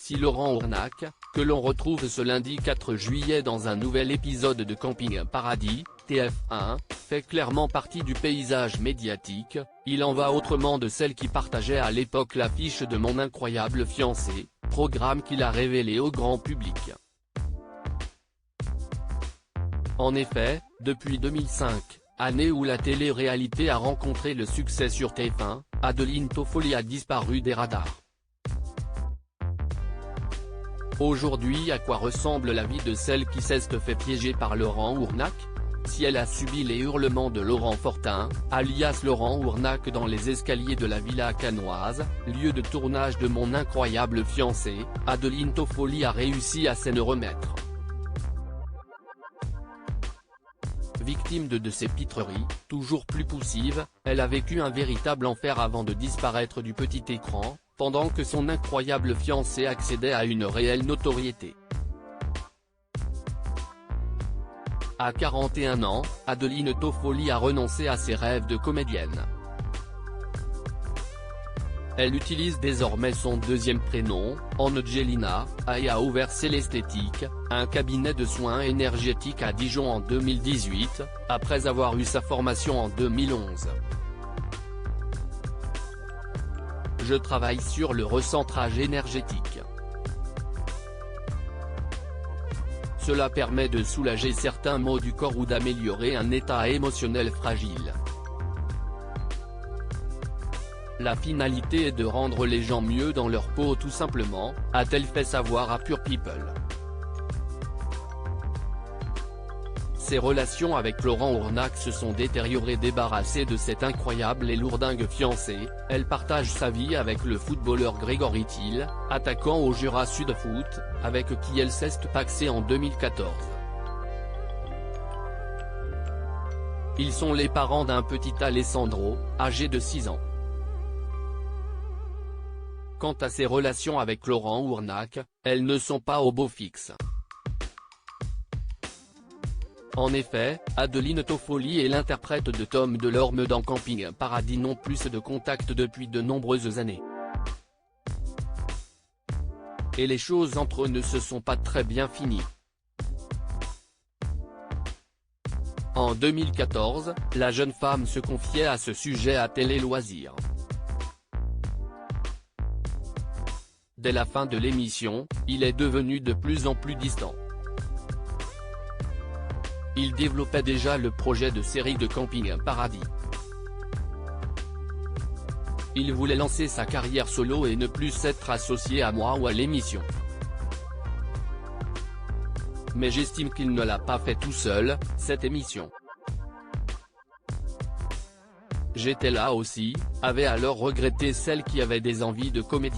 aussi Laurent Ournac, que l'on retrouve ce lundi 4 juillet dans un nouvel épisode de Camping Paradis. TF1, fait clairement partie du paysage médiatique, il en va autrement de celle qui partageait à l'époque l'affiche de Mon incroyable fiancé, programme qu'il a révélé au grand public. En effet, depuis 2005, année où la télé-réalité a rencontré le succès sur TF1, Adeline Toffoli a disparu des radars. Aujourd'hui, à quoi ressemble la vie de celle qui s'est fait piéger par Laurent Ournac? Si elle a subi les hurlements de Laurent Fortin, alias Laurent Ournac dans les escaliers de la Villa Canoise, lieu de tournage de Mon incroyable fiancé, Adeline Toffoli a réussi à s'en remettre. Victime de ces pitreries, toujours plus poussives, elle a vécu un véritable enfer avant de disparaître du petit écran, pendant que son incroyable fiancé accédait à une réelle notoriété. À 41 ans, Adeline Toffoli a renoncé à ses rêves de comédienne. Elle utilise désormais son deuxième prénom, Angelina, et a ouvert Célesthétique, un cabinet de soins énergétiques à Dijon en 2018, après avoir eu sa formation en 2011. Je travaille sur le recentrage énergétique. Cela permet de soulager certains maux du corps ou d'améliorer un état émotionnel fragile. La finalité est de rendre les gens mieux dans leur peau tout simplement, a-t-elle fait savoir à Pure People. Ses relations avec Laurent Ournac se sont détériorées. Débarrassée de cet incroyable et lourdingue fiancé, elle partage sa vie avec le footballeur Grégory Thiel, attaquant au Jura Sud Foot, avec qui elle s'est pacsée en 2014. Ils sont les parents d'un petit Alessandro, âgé de 6 ans. Quant à ses relations avec Laurent Ournac, elles ne sont pas au beau fixe. En effet, Adeline Toffoli et l'interprète de Tom Delorme dans Camping Paradis n'ont plus de contact depuis de nombreuses années. Et les choses entre eux ne se sont pas très bien finies. En 2014, la jeune femme se confiait à ce sujet à Télé Loisirs. Dès la fin de l'émission, il est devenu de plus en plus distant. Il développait déjà le projet de série de Camping Paradis. Il voulait lancer sa carrière solo et ne plus s'être associé à moi ou à l'émission. Mais j'estime qu'il ne l'a pas fait tout seul, cette émission. J'étais là aussi, avait alors regretté celle qui avait des envies de comédie.